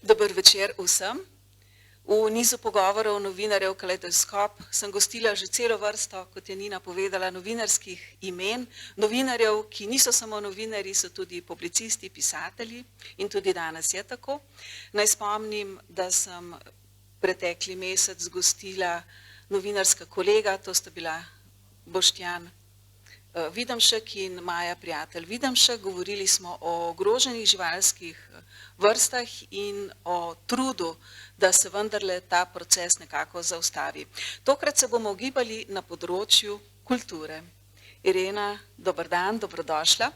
Dober večer vsem. V nizu pogovorov novinarjev Kaleidoskop sem gostila že celo vrsto, kot je Nina povedala, novinarskih imen. Novinarjev, ki niso samo novinarji, so tudi publicisti, pisatelji in tudi danes je tako. Naj spomnim, da sem pretekli mesec gostila novinarska kolega, to sta bila Boštjan Videmšek in Maja Prijatelj Videmšek. Govorili smo o ogroženih živalskih vrstah in o trudu, da se vendarle ta proces nekako zaustavi. Tokrat se bomo ugibali na področju kulture. Irena, dober dan, dobrodošla.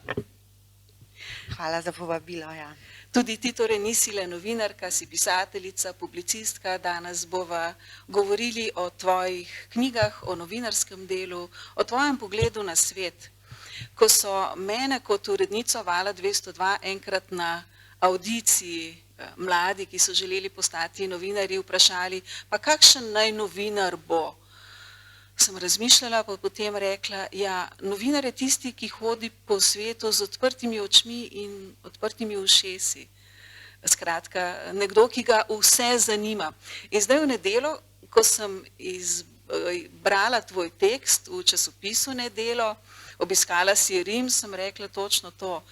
Hvala za povabilo, ja. Tudi ti torej nisi le novinarka, si pisateljica, publicistka. Danes bova govorili o tvojih knjigah, o novinarskem delu, o tvojem pogledu na svet. Ko so mene kot urednico Vala 202 enkrat na avdiciji mladi, ki so želeli postati novinarji, vprašali, pa kakšen naj novinar bo? Sem razmišljala, pa potem rekla, ja, novinar je tisti, ki hodi po svetu z odprtimi očmi in odprtimi ušesi. Skratka, nekdo, ki ga vse zanima. In zdaj v nedeljo, ko sem brala tvoj tekst v časopisu Nedelo, obiskala si Rim, sem rekla točno to.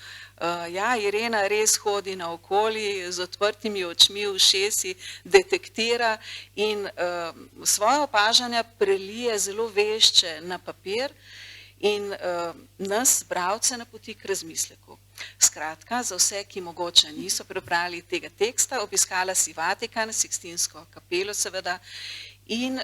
Ja, Irena res hodi naokoli z odprtimi očmi, ušesi, detektira in svoje opažanja prelije zelo vešče na papir in nas, bralce, napoti k razmisleku. Skratka, za vse, ki mogoče niso prebrali tega teksta, obiskala si Vatikan, Sikstinsko kapelo seveda in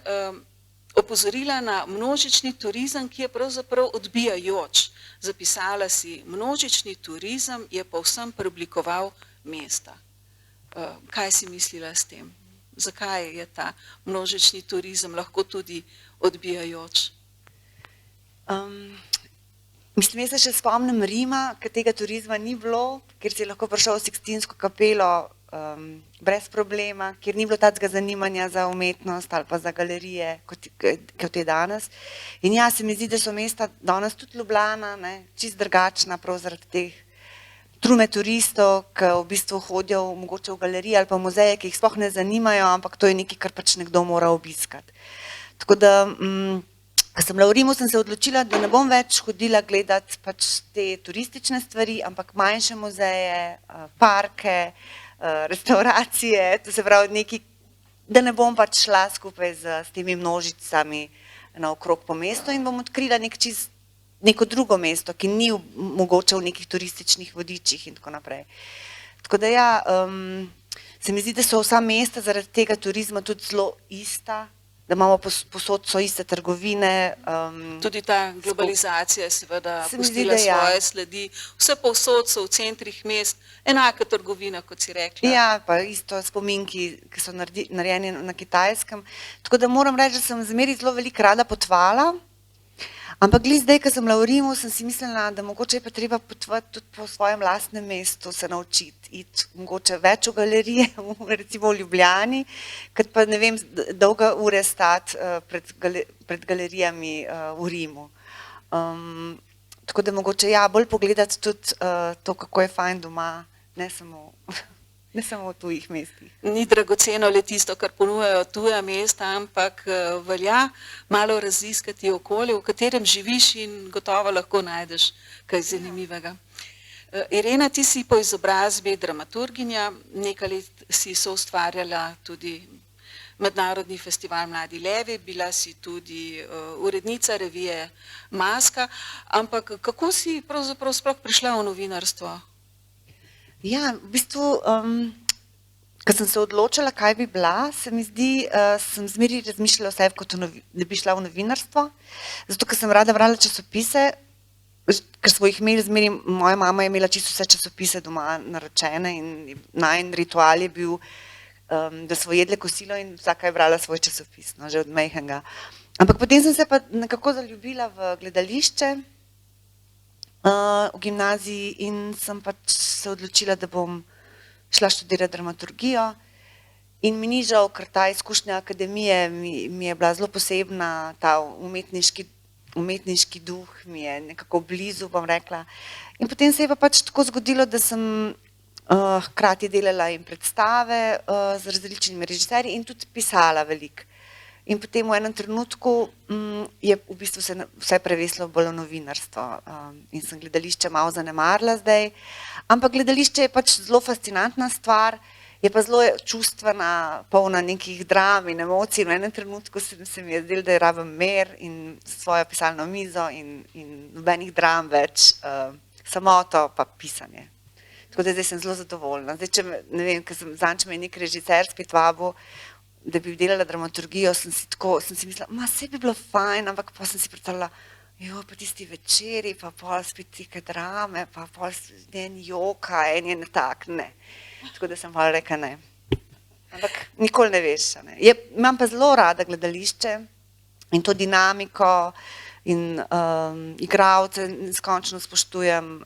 opozorila na množični turizem, ki je pravzaprav odbijajoč. Zapisala si, množični turizem je povsem preoblikoval mesta. Kaj si mislila s tem? Zakaj je ta množični turizem lahko tudi odbijajoč? Mislim, jaz se še spomnim Rima, ker tega turizma ni bilo, ker si lahko prišel v Sikstinsko kapelo brez problema, kjer ni bilo takega zanimanja za umetnost ali pa za galerije, kot je danes. In ja, se mi zdi, da so mesta danes tudi Ljubljana, čisto drugačna, prav zaradi teh trume turistov, ki v bistvu hodijo mogoče v galerije ali pa v muzeje, ki jih sploh ne zanimajo, ampak to je nekaj, kar pač nekdo mora obiskati. Tako da, ko sem bila v Rimu, sem se odločila, da ne bom več hodila gledati pač te turistične stvari, ampak manjše muzeje, parke, restauracije, to se pravi nekaj, da ne bom pač šla skupaj s temi množicami naokrog po mestu in bom odkrila neko drugo mesto, ki ni mogoče v nekih turističnih vodičih in tako naprej. Tako da ja, se mi zdi, da so vsa mesta zaradi tega turizma tudi zelo ista, da imamo posod so iste trgovine. Tudi ta globalizacija je seveda pustila svoje sledi. Vse povsod so v centrih mest enaka trgovina, kot si rekla. Ja, pa isto spominki, ki so narejeni na Kitajskem. Tako da moram reči, da sem zmeraj zelo veliko rada potovala. Ampak glih zdaj, ko sem bila v Rimu, sem si mislila, da mogoče je pa treba potovati tudi po svojem lastnem mestu, se naučiti, iti mogoče več v galerije, recimo v Ljubljani, kot pa ne vem, dolge ure stati pred galerijami v Rimu. Tako da mogoče ja, bolj pogledati tudi to, kako je fajn doma, ne samo v tujih mestih. Ni dragoceno le tisto, kar ponujajo tuja mesta, ampak velja malo raziskati okolje, v katerem živiš in gotovo lahko najdeš kaj zanimivega. Irena, ti si po izobrazbi dramaturginja, nekaj let si soustvarjala tudi Mednarodni festival Mladi levi, bila si tudi urednica revije Maska, ampak kako si pravzaprav sploh prišla v novinarstvo? Ja, v bistvu, ko sem se odločila, kaj bi bila, se mi zdi, sem zmeraj razmišljala o sebi, da bi šla v novinarstvo, zato ker sem rada brala časopise, ker smo jih imeli zmeraj, moja mama je imela čisto vse časopise doma naročene in najin ritual je bil, da smo jedle kosilo in vsaka je brala svoj časopis, že od majhnega. Ampak potem sem se pa nekako zaljubila v gledališče, v gimnaziji in sem pač se odločila, da bom šla študirati dramaturgijo in mi ni žal, ker ta izkušnja akademije mi je bila zelo posebna, ta umetniški umetniški duh mi je nekako blizu, bom rekla. In potem se je pa pač tako zgodilo, da sem hkrati delala in predstave z različnimi režiserji in tudi pisala veliko. In potem v enem trenutku je v bistvu se vse preveslo bolj v novinarstvo in sem gledališče malo zanemarila zdaj. Ampak gledališče je pač zelo fascinantna stvar, je pa zelo čustvena, polna nekih dram in emocij. V enem trenutku se mi je zdelo, da je rabim mir in svojo pisalno mizo in nobenih dram več, samoto pa pisanje. Tako da zdaj sem zelo zadovoljna. Zdaj, če ne vem, ker zadnjič me je nek režiser spet vabil, da bi delala dramaturgijo, sem si mislila, saj bi bilo fajn, ampak pa sem si predstavljala, pa tisti večeri, pa pol spet tike drame, pa pol en joka, en je tak, ne. Tako da sem pa rekla ne. Ampak nikoli ne veš. Ne. Imam pa zelo rada gledališče in to dinamiko in igralce neskončno spoštujem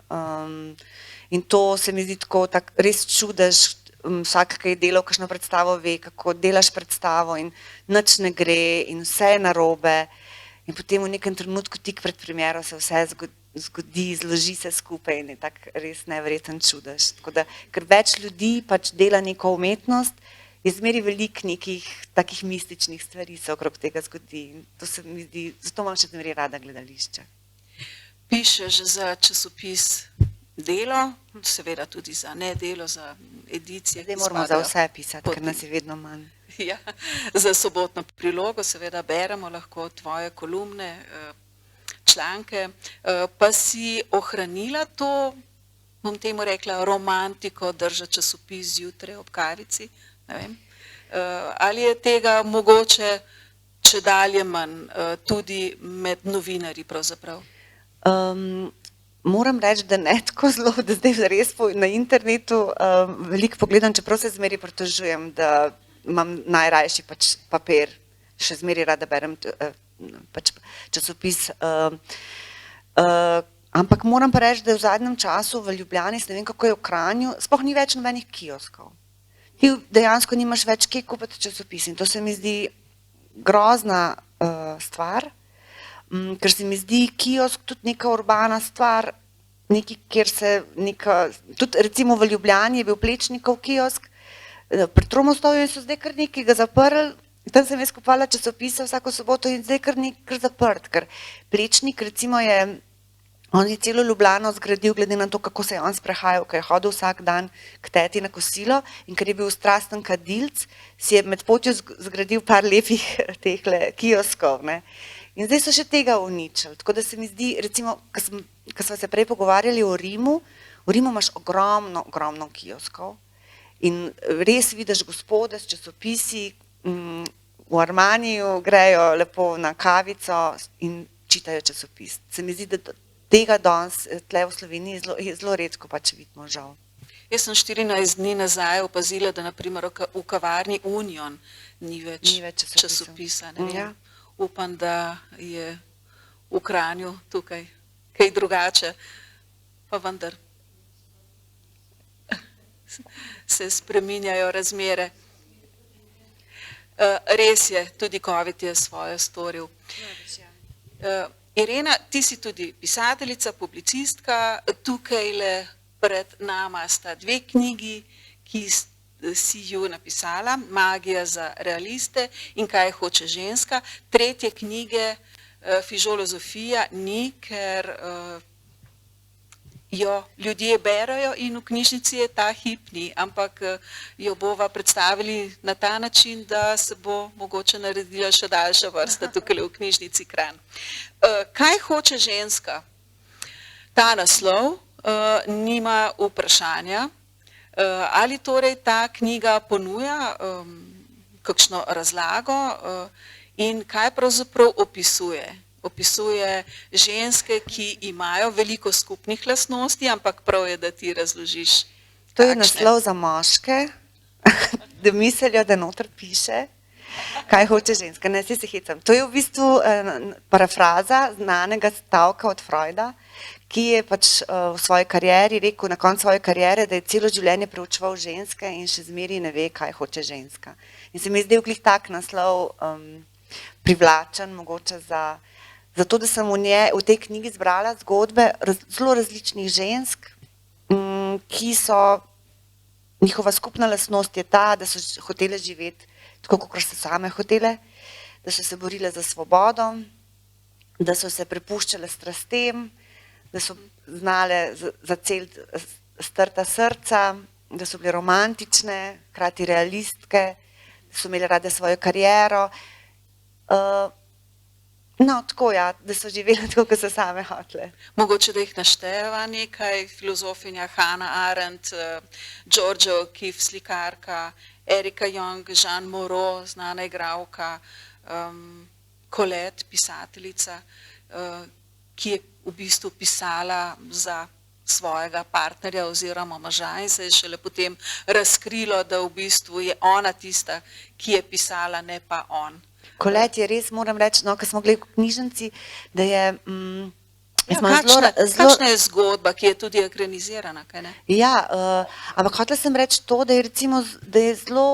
in to se mi zdi tako res čudež. Vsak, ki je delal kakšno predstavo, ve, kako delaš predstavo in nič ne gre in vse je narobe in potem v nekem trenutku tik pred premiero se vse zgodi, zloži se skupaj in je tak res neverjeten čudež. Tako da, ker več ljudi pač dela neko umetnost, je zmeri veliko nekih takih mističnih stvari se okrog tega zgodi in to se mi zdi, zato imam še zmeri rada gledališče. Pišeš za časopis Delo, seveda tudi za Nedelo, za edicije. Zdaj moramo za vse pisati, ker nas je vedno manj. Ja, za Sobotno prilogo seveda beremo lahko tvoje kolumne, članke, pa si ohranila to, bom temu rekla, romantiko držati časopis zjutraj ob kavici, ne vem. Ali je tega mogoče čedalje manj tudi med novinarji pravzaprav? Moram reči, da ne tako zelo, da zdaj res na internetu veliko pogledam, čeprav se zmeri pritožujem, da imam najrajši pač papir, še zmeri rada berem pač časopis. Ampak moram pa reči, da v zadnjem času v Ljubljani, ne vem kako je v Kranju, sploh ni več nobenih kioskov. Ti dejansko nimaš več kje kupiti časopis in to se mi zdi grozna stvar. Ker se mi zdi kiosk tudi neka urbana stvar, kjer se tudi recimo v Ljubljani je bil Plečnikov kiosk, pri Tromostovju so zdaj kar nekaj ga zaprli, tam sem jaz kupovala časopise vsako soboto in zdaj kar nekaj zaprt, ker Plečnik recimo on je celo Ljubljano zgradil glede na to, kako se je on sprehajal, ker je hodil vsak dan k teti na kosilo in ker je bil strasten kadilc, si je med potjo zgradil par lepih tehle kioskov, ne. In zdaj so še tega uničili, tako da se mi zdi, recimo, ko smo se prej pogovarjali o Rimu, v Rimu imaš ogromno kioskov in res vidiš gospode s časopisi, v Armaniju grejo lepo na kavico in čitajo časopis. Se mi zdi, da tega danes tle v Sloveniji je zelo redko pač vidimo žal. Jaz sem 14 dni nazaj opazila, da naprimer v kavarni Union ni več časopisa, ne vem. Upam, da je v Kranju tukaj kaj drugače, pa vendar se spreminjajo razmere. Res je, tudi COVID je svoje storil. Irena, ti si tudi pisateljica, publicistka, tukajle pred nama sta dve knjigi, ki si ju napisala, Magija za realiste in Kaj hoče ženska. Tretje knjige, Fižolozofija, ni, ker jo ljudje berajo in v knjižnici je ta hip ni, ampak jo bova predstavili na ta način, da se bo mogoče naredila še daljša vrsta tukaj v knjižnici Kranj. Kaj hoče ženska? Ta naslov nima vprašanja. Ali torej ta knjiga ponuja kakšno razlago in kaj pravzaprav opisuje? Opisuje ženske, ki imajo veliko skupnih lastnosti, ampak prav je, da ti razložiš. To je naslov za moške, da mislijo, da noter piše, kaj hoče ženska. Ne, se hecam. To je v bistvu parafraza znanega stavka od Freuda, ki je pač v svoji karieri rekel na koncu svoje kariere, da je celo življenje preučeval ženske in še zmeri ne ve, kaj hoče ženska. In se mi je zdel glih tak naslov privlačen, mogoče za zato da sem v tej knjigi zbrala zgodbe zelo različnih žensk, ki so, njihova skupna lastnost je ta, da so hotele živeti tako, kot so same hotele, da so se borile za svobodo, da so se prepuščale strastem, da so znale zaceliti strta srca, da so bile romantične, hkrati realistke, da so imele rade svojo kariero. No, tako ja, da so živele tako, kot so same hotele. Mogoče, da jih našteva nekaj, filozofinja Hannah Arendt, Georgia O'Keeffe, slikarka, Erika Jong, Jean Moreau, znana igralka, Colette, pisateljica, ki je v bistvu pisala za svojega partnerja oziroma moža in se je šele potem razkrilo, da v bistvu je ona tista, ki je pisala, ne pa on. Colette je res, moram reči, no, ko smo gledali v knjižnici, da je... Kakšna je zgodba, ki je tudi ekranizirana, kaj ne? Ja, ampak hotela sem reči to, da je recimo, da je zelo,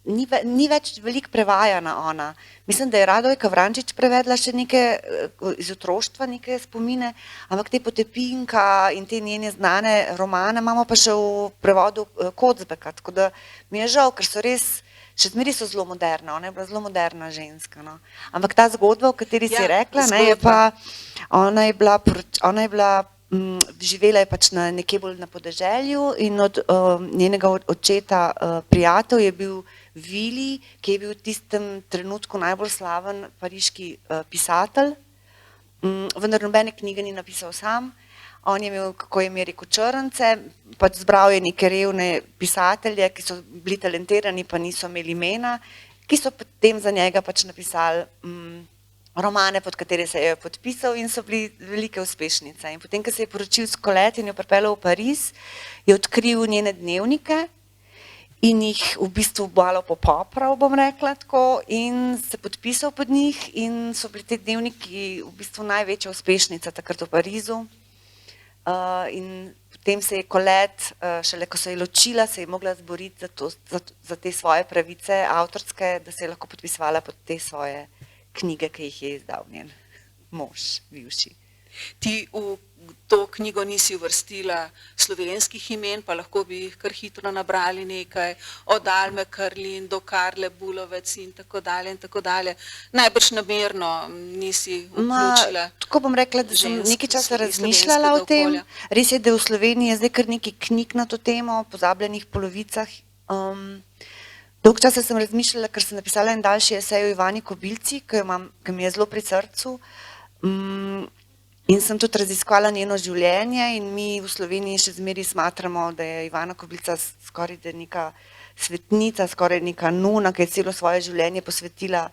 ni več veliko prevajana ona. Mislim, da je Radojka Vrančič prevedla še neke iz otroštva, neke spomine, ampak te Potepinka in te njene znane romane imamo pa še v prevodu Kocbeka, tako da mi je žal, ker so res, še zmeri so zelo moderna, ona je bila zelo moderna ženska, no. Ampak ta zgodba, o kateri si rekla, ne, je pa, ona je bila, živela je pač nekje bolj na podeželju in od njenega očeta prijatelj je bil Vili, ki je bil v tistem trenutku najbolj slaven pariški pisatelj, vendar nobene knjige ni napisal sam. On je imel, kako je imel rekel, črnce, pač zbral je neke revne pisatelje, ki so bili talentirani, pa niso imeli imena, ki so potem za njega pač napisali romane, pod katere se je podpisal in so bili velike uspešnice. In potem, ko se je poročil s Colette in jo pripeljal v Pariz, je odkril njene dnevnike in jih v bistvu malo popopral, bom rekla tako, in se podpisal pod njih in so bili te dnevniki v bistvu največja uspešnica takrat v Parizu. In potem se je Colette, šele ko se je ločila, se je mogla zboriti za te svoje pravice avtorske, da se je lahko podpisovala pod te svoje knjige, ki jih je izdal njen mož, bivši. Ti v to knjigo nisi uvrstila slovenskih imen, pa lahko bi jih kar hitro nabrali nekaj, od Alme Karlin do Karle Bulovec in tako dalje in tako dalje. Najbrž namerno nisi vključila. Tako bom rekla, da sem nekaj časa razmišljala o tem. Res je, da v Sloveniji je zdaj kar nekaj knjig na to temo, o pozabljenih polovicah. Dolgo časa sem razmišljala, ker sem napisala en daljši esej o Ivani Kobilci, ki mi je zelo pri srcu. In sem tudi raziskala njeno življenje in mi v Sloveniji še zmeraj smatramo, da je Ivana Kobilca skoraj neka svetnica, skoraj neka nuna, ki je celo svoje življenje posvetila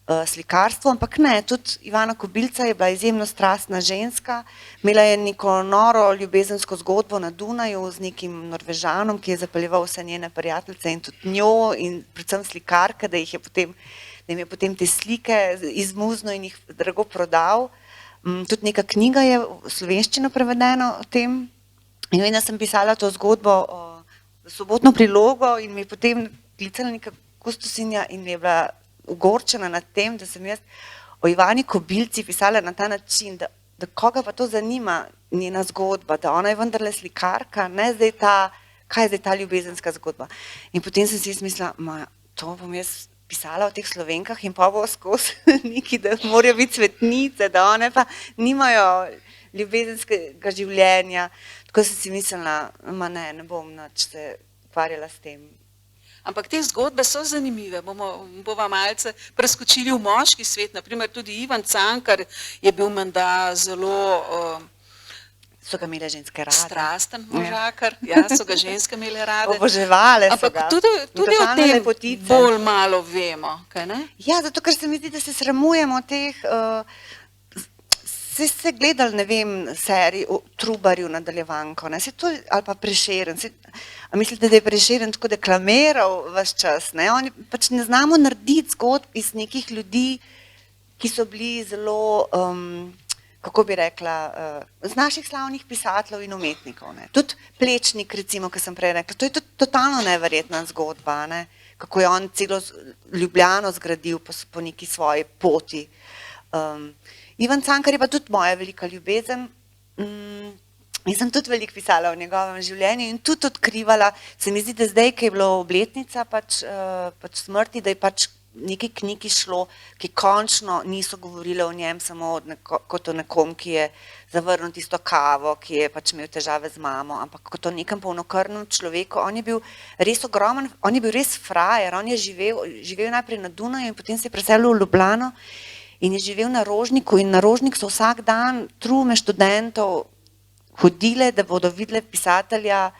slikarstvu, ampak ne, tudi Ivana Kobilca je bila izjemno strastna ženska, imela je neko noro ljubezensko zgodbo na Dunaju z nekim Norvežanom, ki je zapeljeval vse njene prijateljice in tudi njo in predvsem slikarke, da jim je potem te slike izmuznil in jih drago prodal. Tudi neka knjiga je v slovenščino prevedena o tem in vem, da sem pisala to zgodbo za sobotno prilogo in mi je potem klicala neka kustosinja in mi je bila ogorčena nad tem, da sem jaz o Ivani Kobilci pisala na ta način, da koga pa to zanima njena zgodba, da ona je vendarle slikarka, ne zdaj kaj je zdaj ta ljubezenska zgodba. In potem sem si jaz mislila, to bom jaz pisala o teh Slovenkah in pa bo skozi neki, da morajo biti svetnice, da one pa nimajo ljubezenskega življenja. Tako sem si mislila, ne bom nič se ukvarjala s tem. Ampak te zgodbe so zanimive, bova malce preskočili v moški svet, naprimer tudi Ivan Cankar je bil menda zelo so ga imele ženske rade. Strasten možakar, ja, so ga ženske imele rade. Oboževale so ga. Ampak tudi o tem bolj malo vemo, kaj ne? Ja, zato ker se mi zdi, da se sramujemo teh, ste gledali, ne vem, serij o Trubarju nadaljevanko, ne, se to, ali pa Prešeren, a mislite, da je Prešeren tako deklamiral ves čas, ne, oni pač ne znamo narediti zgodb iz nekih ljudi, ki so bili zelo, kako bi rekla, z naših slavnih pisateljev in umetnikov, ne. Tudi Plečnik, recimo, ki sem prej rekla, to je tudi totalno neverjetna zgodba, ne, kako je on celo Ljubljano zgradil po neki svoji poti. Ivan Cankar je pa tudi moja velika ljubezen. Jaz sem tudi veliko pisala o njegovem življenju in tudi odkrivala, se mi zdi, da zdaj, ki je bila obletnica pač smrti, da je pač nekaj knjig išlo, ki končno niso govorile o njem samo kot o nekom, ki je zavrnil tisto kavo, ki je pač imel težave z mamo, ampak kot o nekem polnokrvnem človeku. On je bil res ogromen, on je bil res frajer, on je živel najprej na Dunaju in potem se je preselil v Ljubljano in je živel na Rožniku in na Rožnik so vsak dan trume študentov hodile, da bodo videle pisatelja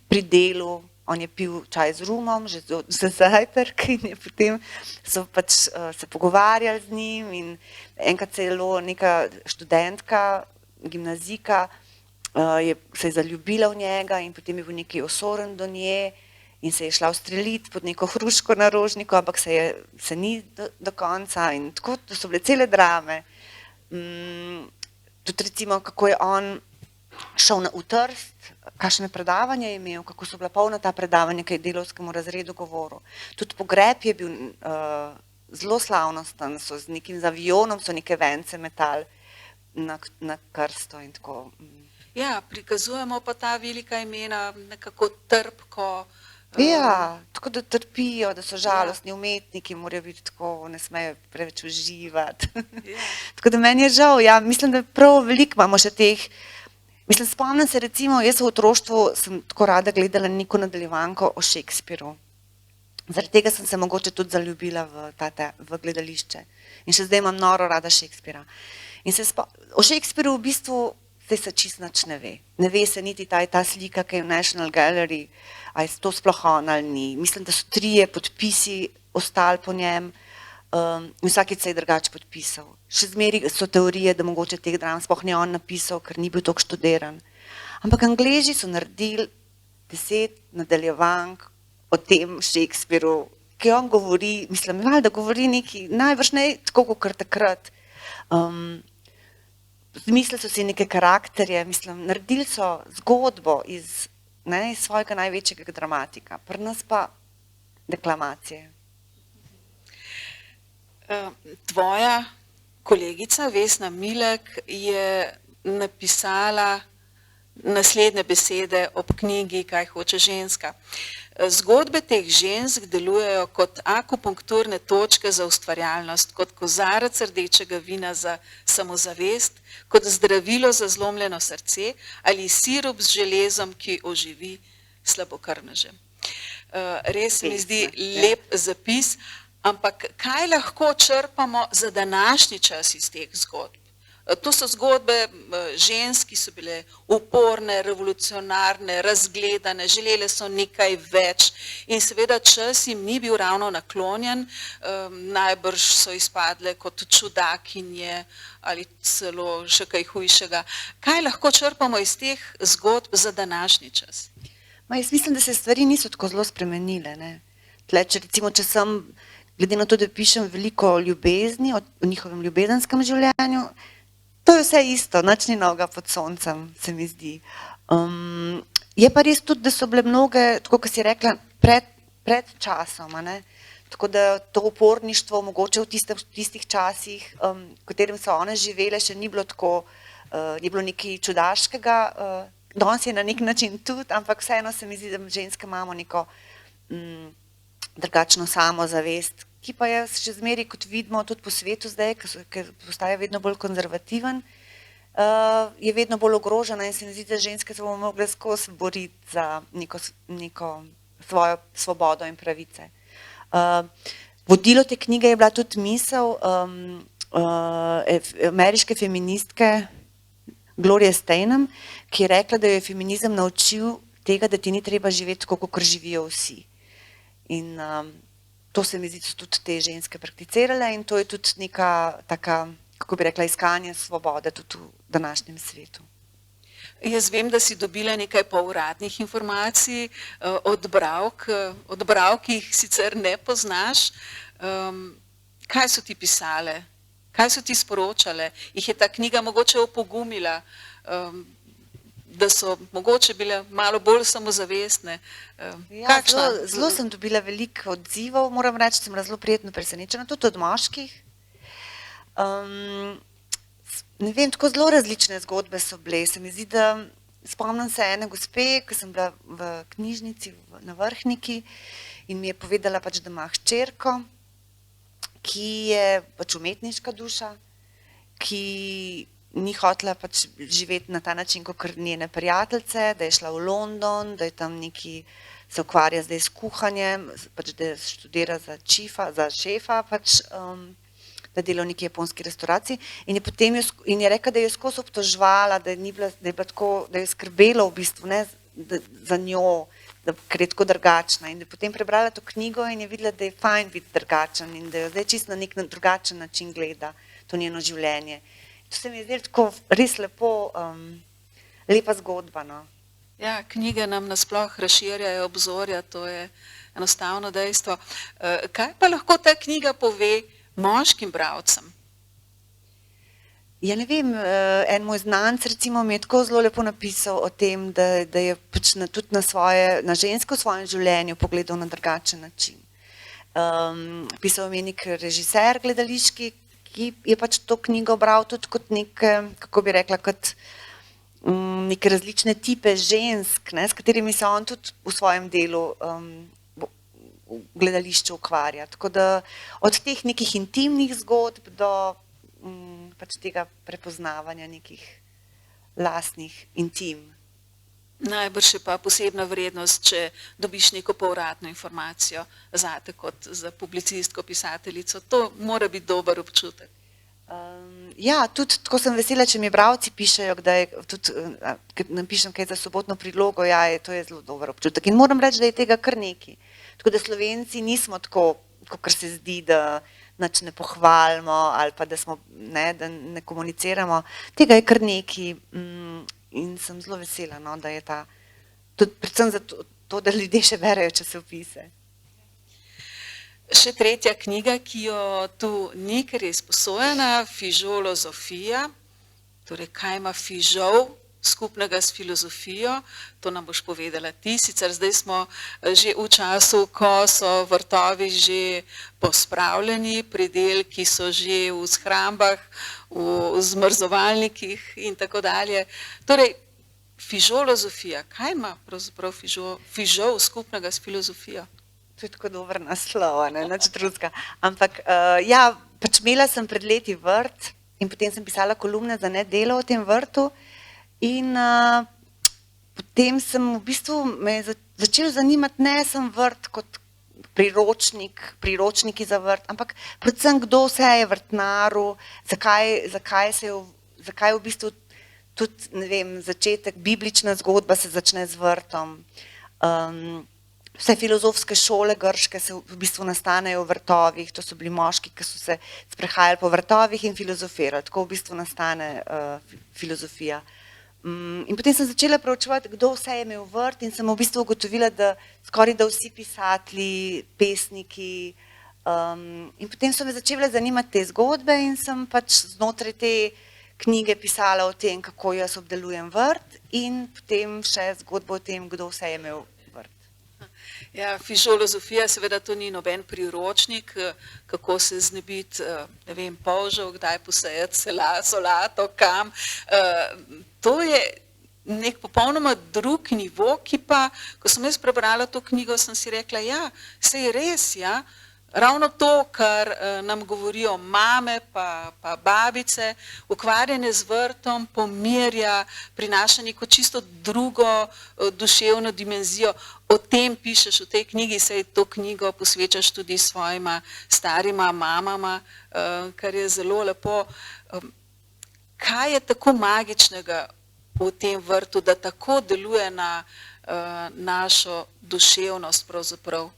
pri delu. On je pil čaj z rumom, že za zajtrk in je potem so pač se pogovarjali z njim in enkrat celo neka študentka, gimnazijka, se je zaljubila v njega in potem je bil nekaj osoren do nje in se je šla ustreliti pod neko hruško na Rožniku, ampak se ni do konca in tako, to so bile cele drame. Tudi recimo, kako je on šel v Trst, kakšne predavanja je imel, kako so bila polna ta predavanja, ki je delavskemu razredu govoril. Tudi pogreb je bil zelo slavnosten, so z nekim avionom so neke vence metali na krsto in tako. Ja, prikazujemo pa ta velika imena nekako trpko. Ja, tako da trpijo, da so žalostni umetniki, morajo biti tako, ne smejo preveč uživati. Tako da meni je žal, ja, mislim, da prav veliko imamo še teh. Mislim, spomnim se recimo, jaz v otroštvu sem tako rada gledala neko nadaljevanko o Shakespeareu. Zaradi tega sem se mogoče tudi zaljubila v gledališče. In še zdaj imam noro rada Shakespeara. In o Shakespeareu v bistvu se čisto nič ne ve. Ne ve se niti ta slika, ki je v National Gallery, a je to sploh on ali ni. Mislim, da so 3 podpisi ostali po njem. Vsakič se je drugače podpisal. Še zmeri so teorije, da mogoče teh dram sploh ni on napisal, ker ni bil toliko študiran. Ampak Angleži so naredili 10 nadaljevank o tem Shakespeareu, ki on govori, mislim, da govori nekaj, najbrž ne tako kot takrat. Zmislili so si neke karakterje, mislim, naredili so zgodbo iz svojega največjega dramatika, pri nas pa deklamacije. Tvoja kolegica Vesna Milek je napisala naslednje besede ob knjigi Kaj hoče ženska. Zgodbe teh žensk delujejo kot akupunkturne točke za ustvarjalnost, kot kozarec rdečega vina za samozavest, kot zdravilo za zlomljeno srce ali sirup z železom, ki oživi slabokrvneže. Res mi zdi lep zapis. Ampak kaj lahko črpamo za današnji čas iz teh zgodb? To so zgodbe žensk, ki so bile uporne, revolucionarne, razgledane, želele so nekaj več in seveda čas jim ni bil ravno naklonjen, najbrž so izpadle kot čudakinje ali celo še kaj hujšega. Kaj lahko črpamo iz teh zgodb za današnji čas? Jaz mislim, da se stvari niso tako zelo spremenile. Recimo, če sem glede na to, da pišem veliko ljubezni, o njihovem ljubezenskem življenju, to je vse isto, nič ni novega pod soncem, se mi zdi. Je pa res tudi, da so bile mnoge, tako kot si rekla, pred časom, tako da to uporništvo mogoče v tistih časih, v katerem so one živele, še ni bilo tako, ni bilo nekaj čudaškega, danes je na nek način tudi, ampak vseeno se mi zdi, da ženske imamo neko drugačno samozavest, ki pa je še zmeri, kot vidimo tudi po svetu zdaj, ker postaja vedno bolj konzervativen, je vedno bolj ogrožena in se mi zdi, da ženske se bomo mogli skozi boriti za neko svojo svobodo in pravice. Vodilo te knjige je bila tudi misel ameriške feministke Glorie Steinem, ki je rekla, da jo je feminizem naučil tega, da ti ni treba živeti tako, kot živijo vsi. In to se mi zdi, so tudi te ženske prakticirale in to je tudi neka taka, kako bi rekla, iskanje svobode tudi v današnjem svetu. Jaz vem, da si dobila nekaj povratnih informacij od bralk, ki jih sicer ne poznaš. Kaj so ti pisale? Kaj so ti sporočale? Jih je ta knjiga mogoče opogumila, da so mogoče bile malo bolj samozavestne? Zelo sem dobila veliko odzivov, moram reči, sem bila zelo prijetno presenečena, tudi od moških. ne vem, tako zelo različne zgodbe so bile. Se mi zdi, da spomnim se ene gospe, ki sem bila v knjižnici na Vrhniki in mi je povedala pač, da ima hčerko, ki je pač umetniška duša, ki ni hotela pač živeti na ta način, kot njene prijateljice, da je šla v London, da je tam neki se ukvarja zdaj s kuhanjem, pač da študira za šefa, pač, da dela v neki japonski restauraciji in je rekla, da je skozi obtoževala, da je bila tako, da je skrbelo v bistvu, ne, za njo, ker je tako drugačna in da je potem prebrala to knjigo in je videla, da je fajn biti drugačen in da jo zdaj čisto na nek drugačen način gleda to njeno življenje. To se mi je zdelo tako res lepa zgodba, no. Ja, knjige nam nasploh razširjajo obzorja, to je enostavno dejstvo. Kaj pa lahko ta knjiga pove moškim bralcem? Ja, ne vem, en moj znanec recimo mi je tako zelo lepo napisal o tem, da je pač tudi na žensko v svojem življenju pogledal na drugačen način. Pisal mi je nek režiser gledališki, ki je pač to knjigo bral tudi kot neke, kako bi rekla, kot neke različne tipe žensk, ne, s katerimi se on tudi v svojem delu v gledališču ukvarja. Tako da od teh nekih intimnih zgodb do pač tega prepoznavanja nekih lastnih intim. Najbrž je pa posebna vrednost, če dobiš neko povratno informacijo zate kot za publicistko, pisateljico. To mora biti dober občutek. Ja, tudi tako sem vesela, če mi bralci pišejo, kdaj tudi napišem kaj za sobotno prilogo, ja, to je zelo dober občutek. In moram reči, da je tega kar nekaj. Tako da Slovenci nismo tako, kakor se zdi, da nič ne pohvalimo ali pa da ne komuniciramo. Tega je kar nekaj in sem zelo vesela, no, da je ta, tudi predvsem zato, da ljudje še berejo časopise. Še tretja knjiga, ki jo tu ni, ker je izposojena, Fižolozofija. Torej, kaj ima fižol skupnega s filozofijo, to nam boš povedala ti. Sicer zdaj smo že v času, ko so vrtovi že pospravljeni, pridelki so že v shrambah, v zmrzovalnikih in tako dalje. Torej, Fižolozofija, kaj ima pravzaprav fižol skupnega s filozofijo? To je tako dober naslov, nič drugega. Ampak ja, pač imela sem pred leti vrt in potem sem pisala kolumne za Nedelo o tem vrtu in potem sem v bistvu me začel zanimati ne sem vrt kot priročniki za vrt, ampak predvsem kdo vse je vrtnaril, zakaj v bistvu tudi, ne vem, začetek, biblična zgodba se začne z vrtom. Vse filozofske šole grške se v bistvu nastanejo v vrtovih, to so bili moški, ki so se sprehajali po vrtovih in filozofirali, tako v bistvu nastane filozofija. In potem sem začela preučevati, kdo vse je imel vrt in sem v bistvu ugotovila, da skoraj da vsi pisatelji, pesniki in potem so me začele zanimati te zgodbe in sem pač znotraj te knjige pisala o tem, kako jaz obdelujem vrt in potem še zgodbo o tem, kdo vse je imel. Ja, Fižolozofija, seveda to ni noben priročnik, kako se znebiti, ne vem, polžev, kdaj posejati solato, kam. To je nek popolnoma drug nivo, ki pa, ko sem jaz prebrala to knjigo, sem si rekla, ja, saj res, ja, ravno to, kar nam govorijo mame pa babice, ukvarjanje z vrtom pomirja, prinaša neko čisto drugo duševno dimenzijo. O tem pišeš v tej knjigi, saj to knjigo posvečaš tudi svojima starima mamama, kar je zelo lepo. Kaj je tako magičnega v tem vrtu, da tako deluje na našo duševnost pravzaprav?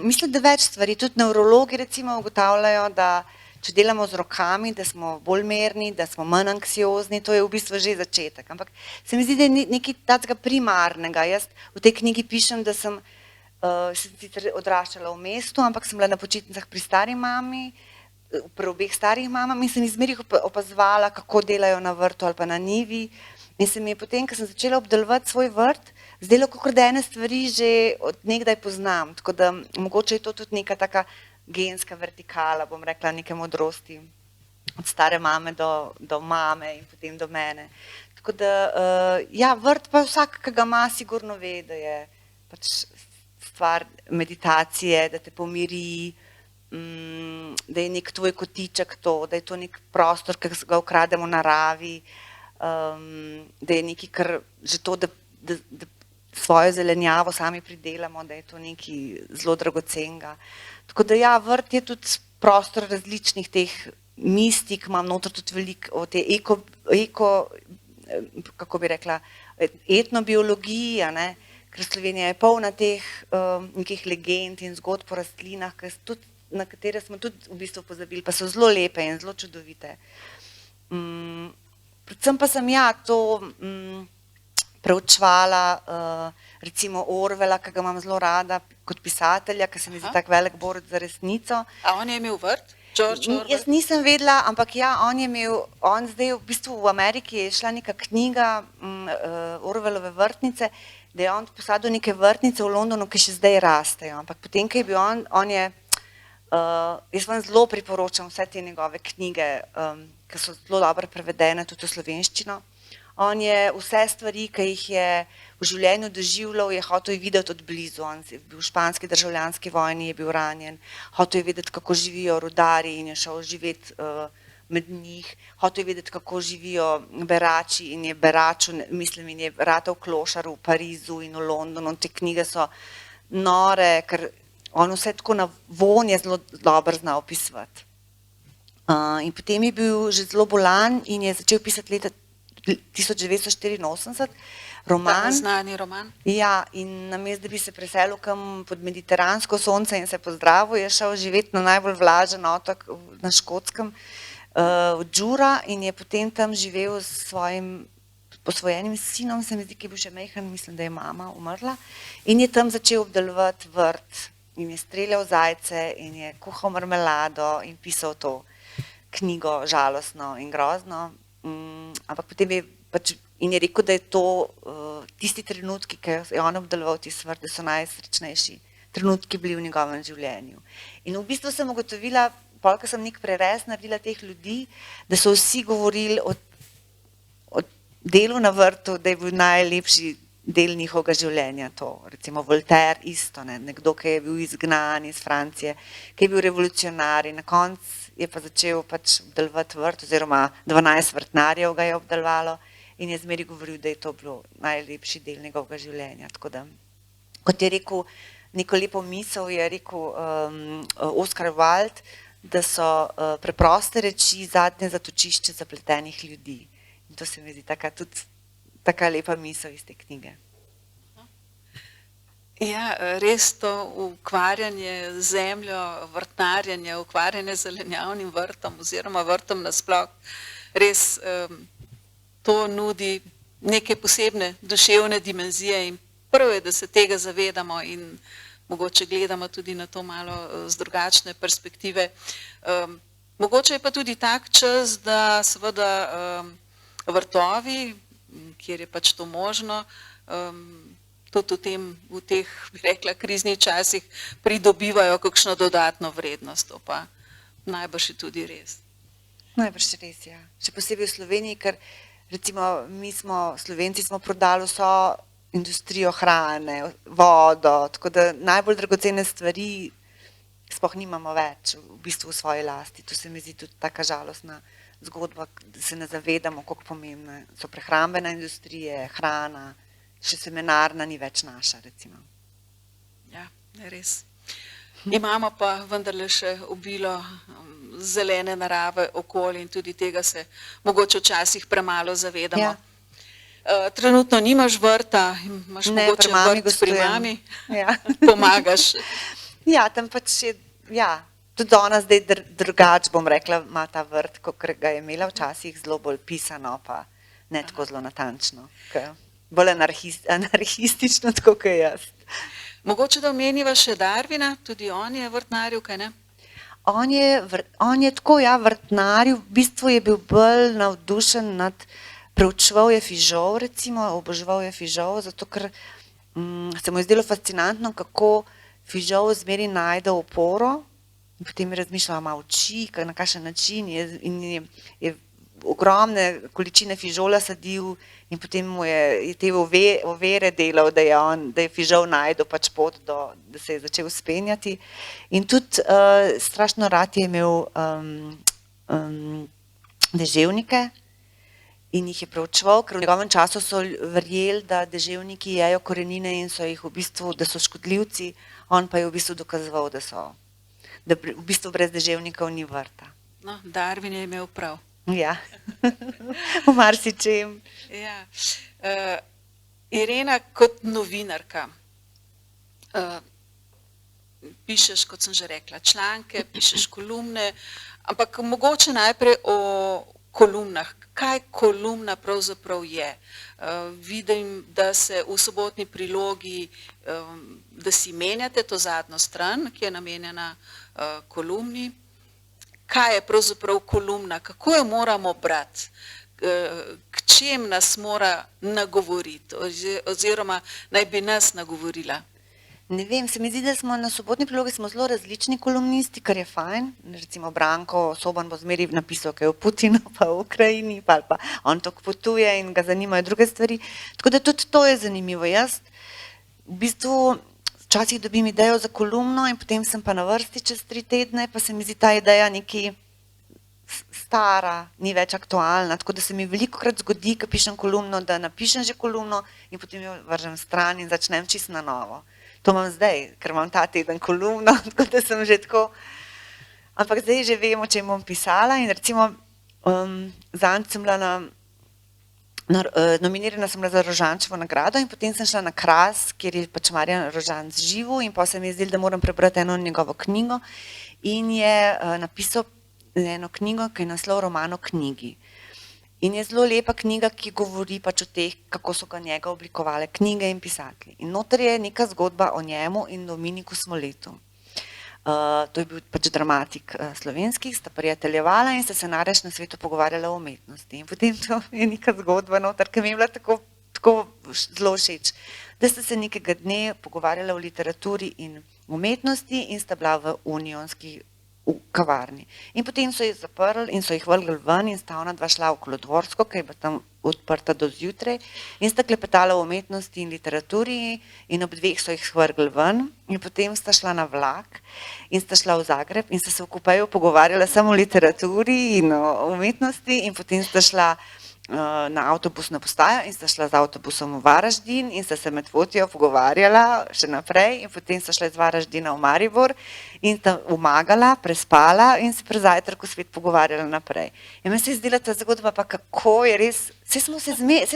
Mislim, da več stvari. Tudi nevrologi recimo ugotavljajo, da če delamo z rokami, da smo bolj mirni, da smo manj anksiozni, to je v bistvu že začetek. Ampak se mi zdi, da je nekaj takega primarnega. Jaz v tej knjigi pišem, da sem sicer odraščala v mestu, ampak sem bila na počitnicah pri stari mami, pri obeh starih mamah in sem izmerih opazovala, kako delajo na vrtu ali pa na njivi. In se mi je potem, ko sem začela obdelovati svoj vrt, zdelo, kakor da ene stvari že od nekdaj poznam. Tako da mogoče je to tudi neka taka genska vertikala, bom rekla, neke modrosti od stare mame do mame in potem do mene. Tako da, ja, vrt pa vsak, ki ga ima, sigurno ve, da je pač stvar meditacije, da te pomiri, da je nek tvoj kotiček to, da je to nek prostor, ki ga ukrademo v naravi, da je nekaj, kar že to, da svojo zelenjavo sami pridelamo, da je to nekaj zelo dragocenega. Tako da ja, vrt je tudi prostor različnih teh mistik, imam noter tudi veliko o te kako bi rekla, etnobiologiji, a ne, ker Slovenija je polna teh nekih legend in zgodb o rastlinah, na katere smo tudi v bistvu pozabili, pa so zelo lepe in zelo čudovite. Predvsem pa sem ja to preučevala recimo Orwella, ki ga imam zelo rada kot pisatelja, ker se mi zdi tak velik borec za resnico. A on je imel vrt? George Orwell? Jaz nisem vedela, ampak ja, on zdaj v bistvu v Ameriki je šla neka knjiga Orwellove vrtnice, da je on posadil neke vrtnice v Londonu, ki še zdaj rastejo, ampak potem, ko je bil on je, jaz vam zelo priporočam vse te njegove knjige, ki so zelo dobro prevedene tudi v slovenščino. On je vse stvari, ki jih je v življenju doživljal, je hotel videti od blizu. On je bil v španski državljanski vojni, je bil ranjen, hotel je videti, kako živijo rudarji in je šel živeti med njih, hotel je videti, kako živijo berači in je beračil, mislim, in je ratal klošar v Parizu in v Londonu. Te knjige so nore, ker on vse tako na vonj je zelo dobro znal opisovati. In potem je bil že zelo bolan in je začel pisati leta 1984 roman. Znani roman. Ja, in namesto, da bi se preselil kam pod mediteransko sonce in se pozdravil, je šel živeti na najbolj vlažen otok na Škotskem, v Džura, in je potem tam živel s svojim posvojenim sinom, se mi zdi, ki je bil še majhen, mislim, da je mama umrla, in je tam začel obdelovati vrt in je streljal zajce in je kuhal marmelado in pisal to knjigo žalostno in grozno. Ampak potem je pač in je rekel, da je to tisti trenutki, ki je on obdeloval tisti vrt, da so najsrečnejši trenutki bili v njegovem življenju. In v bistvu sem ugotovila, ko sem nek prerez naredila teh ljudi, da so vsi govorili o delu na vrtu, da je bil najlepši del njihovega življenja to. Recimo Voltaire isto, nekdo, ki je bil izgnan iz Francije, ki je bil revolucionar in na koncu je pa začel pač obdelovati vrt, oziroma 12 vrtnarjev ga je obdelovalo in je zmeri govoril, da je to bilo najlepši del njegovega življenja. Tako da, kot je rekel, neko lepo misel je rekel Oscar Wilde, da so preproste reči zadnje zatočišče zapletenih ljudi. In to se mi zdi taka lepa misel iz te knjige. Ja, res to ukvarjanje z zemljo, vrtnarjenje, ukvarjanje z zelenjavnim vrtom oziroma vrtom nasploh, res to nudi neke posebne duševne dimenzije in prvo je, da se tega zavedamo in mogoče gledamo tudi na to malo z drugačne perspektive. Mogoče je pa tudi tak čas, da seveda vrtovi, kjer je pač to možno, tudi v teh, bi rekla, kriznih časih pridobivajo kakšno dodatno vrednost. To pa najbrž je tudi res. Najbrž res, ja. Še posebej v Sloveniji, ker recimo mi Slovenci smo prodali vso industrijo hrane, vodo, tako da najbolj dragocene stvari sploh nimamo več v bistvu v svoji lasti. To se mi zdi tudi taka žalostna zgodba, da se ne zavedamo, koliko pomembne so prehrambene industrije, hrana, še semenarna ni več naša, recimo. Ja, res. Imamo pa vendarle še obilo zelene narave, okolje in tudi tega se mogoče včasih premalo zavedamo. Ja. Trenutno nimaš vrta, imaš mogoče vrt pri mami, ja. Pomagaš. Ja, tam pač je, ja, tudi ona zdaj drugač, bom rekla, ima ta vrt, kot ga je imela včasih zelo bolj pisano, pa ne tako zelo natančno. Bolj anarhistično, tako kot jaz. Mogoče, da omeniva še Darwina, tudi on je vrtnaril, kaj ne? On je tako, ja, vrtnaril, v bistvu je bil bolj navdušen preučeval je fižol, recimo, oboževal je fižol, zato ker se mu je zdelo fascinantno, kako fižol zmeri najde oporo In potem je razmišljala, ima oči, na kakšen način je ogromne količine fižola sadil in potem mu je te overe delal, da je fižol najdel pač pot, da se je začel spenjati. In tudi strašno rad je imel deževnike in jih je preučeval, ker v njegovem času so verjeli, da deževniki jejo korenine in so jih v bistvu, da so škodljivci, on pa je v bistvu dokazoval, da v bistvu brez deževnikov ni vrta. No, Darwin je imel prav. Ja, v marsičem. Ja. Irena, kot novinarka, pišeš, kot sem že rekla, članke, pišeš kolumne, ampak mogoče najprej o kolumnah. Kaj kolumna pravzaprav je? Vidim, da se v sobotni prilogi, da si menjate to zadnjo stran, ki je namenjena kolumni. Kaj je pravzaprav kolumna? Kako jo moramo brati? K čem nas mora nagovoriti oziroma naj bi nas nagovorila? Ne vem, se mi zdi, da smo na sobotni prilogi zelo različni kolumnisti, kar je fajn. Recimo Branko Soban bo zmeraj napisal kaj o Putinu pa o Ukrajini, pa on tako potuje in ga zanimajo druge stvari. Tako da tudi to je zanimivo. Jaz v bistvu včasih dobim idejo za kolumno in potem sem pa na vrsti čez 3 tedne, pa se mi zdi ta ideja nekaj stara, ni več aktualna. Tako da se mi velikokrat zgodi, ko pišem kolumno, da napišem že kolumno in potem jo vržem stran in začnem čisto na novo. To imam zdaj, ker imam ta teden kolumno, tako da sem že tako. Ampak zdaj že vem, o čem bom pisala in recimo zadnjič sem bila nominirana sem bila za Rožančevo nagrado in potem sem šla na Kras, kjer je pač Marjan Rožanc živel in pa se mi je zdelo, da moram prebrati eno njegovo knjigo in je napisal eno knjigo, ki je naslov Roman o knjigi. In je zelo lepa knjiga, ki govori pač o teh, kako so ga njega oblikovale knjige in pisatelji. In noter je neka zgodba o njemu in Dominiku Smoletu. To je bil pač dramatik slovenskih, sta prijateljevala in sta se najraje na svetu pogovarjala o umetnosti. In potem to je neka zgodba noter, ki mi je bila tako zelo všeč, da sta se nekega dne pogovarjala o literaturi in umetnosti in sta bila v Unionski kavarni. In potem so jih zaprli in so jih vrgli ven in sta ona dva šla v Kolodvorsko, ki je bila tam odprta do zjutraj in sta klepetala o umetnosti in literaturi in ob 2 so jih vrgli ven in potem sta šla na vlak in sta šla v Zagreb in sta se v kupeju pogovarjala samo o literaturi in o umetnosti in potem sta šla na avtobusno postajo in sta šla z avtobusom v Varaždin in sta se med potjo pogovarjala še naprej in potem sta šla iz Varaždina v Maribor in sta umagala, prespala in se pri zajtrku spet pogovarjala naprej. In meni se je zdela ta zgodba pa kako je res, saj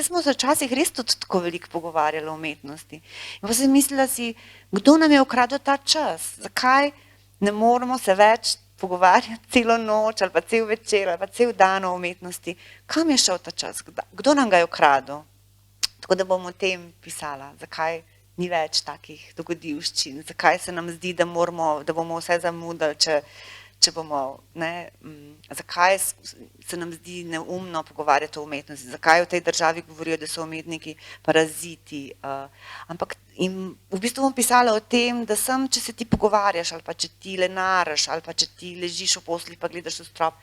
smo se včasih res tudi tako veliko pogovarjali o umetnosti. In pa sem mislila si, kdo nam je ukradel ta čas? Zakaj ne moramo se več pogovarjati celo noč ali pa cel večer ali pa cel dan o umetnosti? Kam je šel ta čas? Kdo nam ga je ukradel? Tako da bom o tem pisala, zakaj ni več takih dogodivščin, zakaj se nam zdi, da bomo vse zamudili, če bomo, ne, zakaj se nam zdi neumno pogovarjati o umetnosti, zakaj v tej državi govorijo, da so umetniki paraziti. Ampak in v bistvu bom pisala o tem, da sem, če se ti pogovarjaš ali pa če ti lenaraš ali pa če ti ležiš v posli pa gledaš v strop,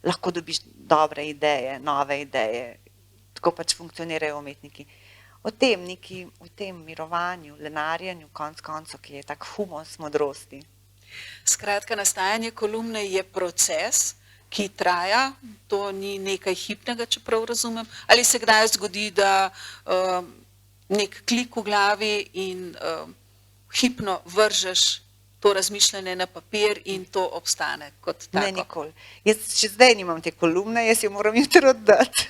lahko dobiš dobre ideje, nove ideje. Tako pač funkcionirajo umetniki. O tem mirovanju, lenarjenju, konc koncev, ki je tak humus modrosti. Skratka, nastajanje kolumne je proces, ki traja, to ni nekaj hipnega, če prav razumem. Ali se kdaj zgodi, da nek klik v glavi in hipno vržeš to razmišljanje na papir in to obstane kot tako? Ne, nikoli. Jaz še zdaj nimam te kolumne, jaz jo moram jutri oddati.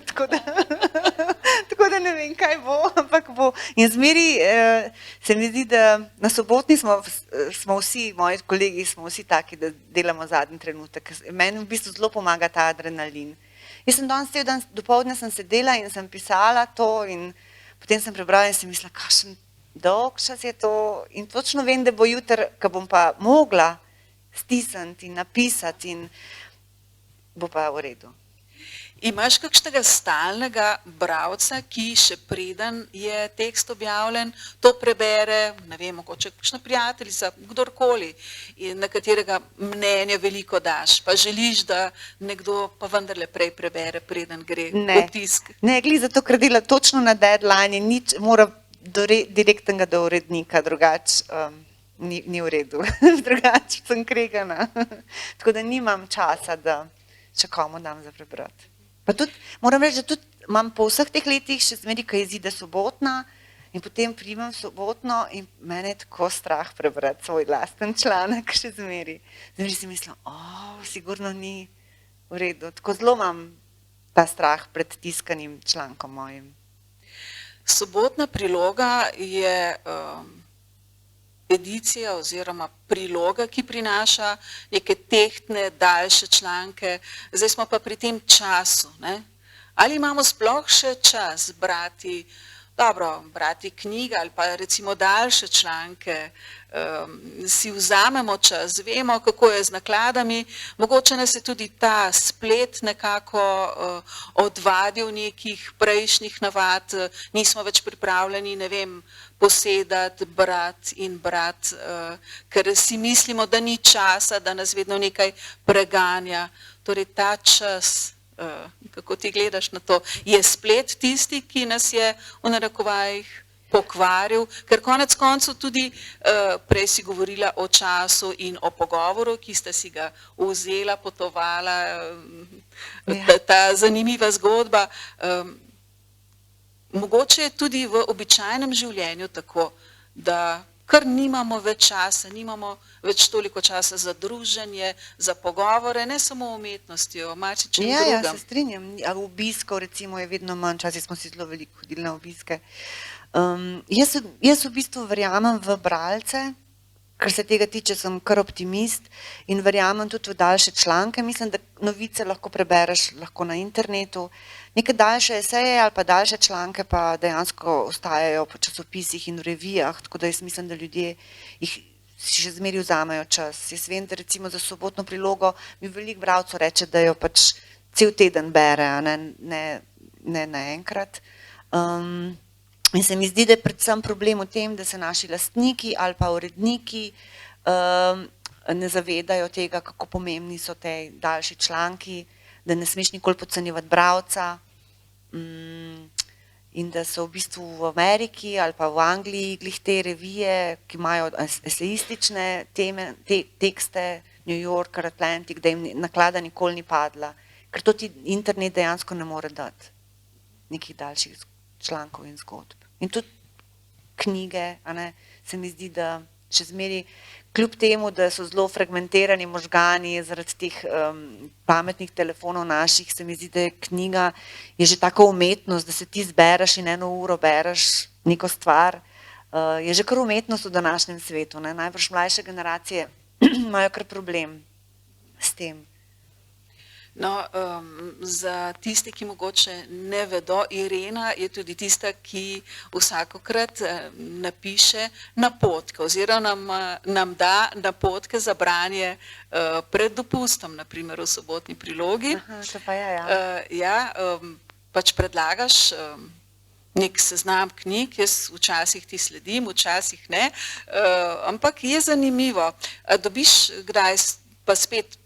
Tako da ne vem, kaj bo, ampak bo. In zmeri se mi zdi, da na sobotni smo vsi, moji kolegi smo vsi taki, da delamo zadnji trenutek. Meni v bistvu zelo pomaga ta adrenalin. Jaz sem danes cel dan, dopoldne sem sedela in sem pisala to in potem sem prebrala in sem mislila, kakšen dolg čas je to in točno vem, da bo jutri, ko bom pa mogla stisniti in napisati in bo pa v redu. Imaš kakšnega stalnega bralca, ki še preden je tekst objavljen, to prebere, ne vem, mogoče kakšna prijateljica, kdorkoli, na katerega mnenje veliko daš, pa želiš, da nekdo pa vendarle prej prebere, preden gre v tisk? Ne, glih zato, ker dela točno na deadline, nič mora direktnega do urednika, drugače ni v redu, drugače sem kregana. Tako da nimam časa, da še komu dam za prebrati. Pa tudi, moram reči, da tudi imam po vseh teh letih še zmeri, ko izide sobotna in potem primem sobotno in mene je tako strah prebrati svoj lasten članek še zmeri. Zmeri si mislim, sigurno ni v redu. Tako zelo imam ta strah pred tiskanim člankom mojim. Sobotna priloga je edicija oziroma priloga, ki prinaša neke tehtne, daljše članke. Zdaj smo pa pri tem času, ne? Ali imamo sploh še čas brati knjige ali pa recimo daljše članke, si vzamemo čas, vemo, kako je z nakladami, mogoče nas je tudi ta splet nekako odvadil nekih prejšnjih navad, nismo več pripravljeni, ne vem, posedati, brati, ker si mislimo, da ni časa, da nas vedno nekaj preganja. Torej ta čas, kako ti gledaš na to, je splet tisti, ki nas je v narekovajih pokvaril, ker konec koncev tudi prej si govorila o času in o pogovoru, ki sta si ga vzela, potovala, ta zanimiva zgodba. Mogoče je tudi v običajnem življenju tako, da kar nimamo več časa, nimamo več toliko časa za druženje, za pogovore, ne samo o umetnosti, o marsičem drugem. Ja, se strinjam. Obiskov recimo je vedno manj, včasih smo si zelo veliko hodili na obiske. Jaz v bistvu verjamem v bralce, kar se tega tiče, sem kar optimist in verjamem tudi v daljše članke. Mislim, da novice lahko prebereš lahko na internetu. Neke daljše eseje ali pa daljše članke pa dejansko ostajajo po časopisih in v revijah, tako da jaz mislim, da ljudje jih si še zmeri vzamejo čas. Jaz vem, da recimo za sobotno prilogo mi veliko bralcev reče, da jo pač cel teden bere, ne naenkrat. In se mi zdi, da je predvsem problem v tem, da se naši lastniki ali pa uredniki ne zavedajo tega, kako pomembni so te daljši članki, da ne smeš nikoli podcenjevati bralca in da so v bistvu v Ameriki ali pa v Angliji glih te revije, ki imajo esejistične tekste, New Yorker, Atlantic, da jim naklada nikoli ni padla, ker to ti internet dejansko ne more dati nekih daljših člankov in zgodb. In tudi knjige, se mi zdi, da še zmeri, kljub temu, da so zelo fragmentirani možgani zaradi teh pametnih telefonov naših, se mi zdi, da je knjiga je že taka umetnost, da se ti zbereš in 1 uro bereš neko stvar, je že kar umetnost v današnjem svetu. Najbrž mlajše generacije imajo kar problem s tem. No, za tiste, ki mogoče ne vedo, Irena je tudi tista, ki vsakokrat napiše napotke oziroma nam da napotke za branje pred dopustom, naprimer v sobotni prilogi. Pač predlagaš nek seznam knjig, jaz včasih ti sledim, včasih ne, ampak je zanimivo. Dobiš kdaj pa spet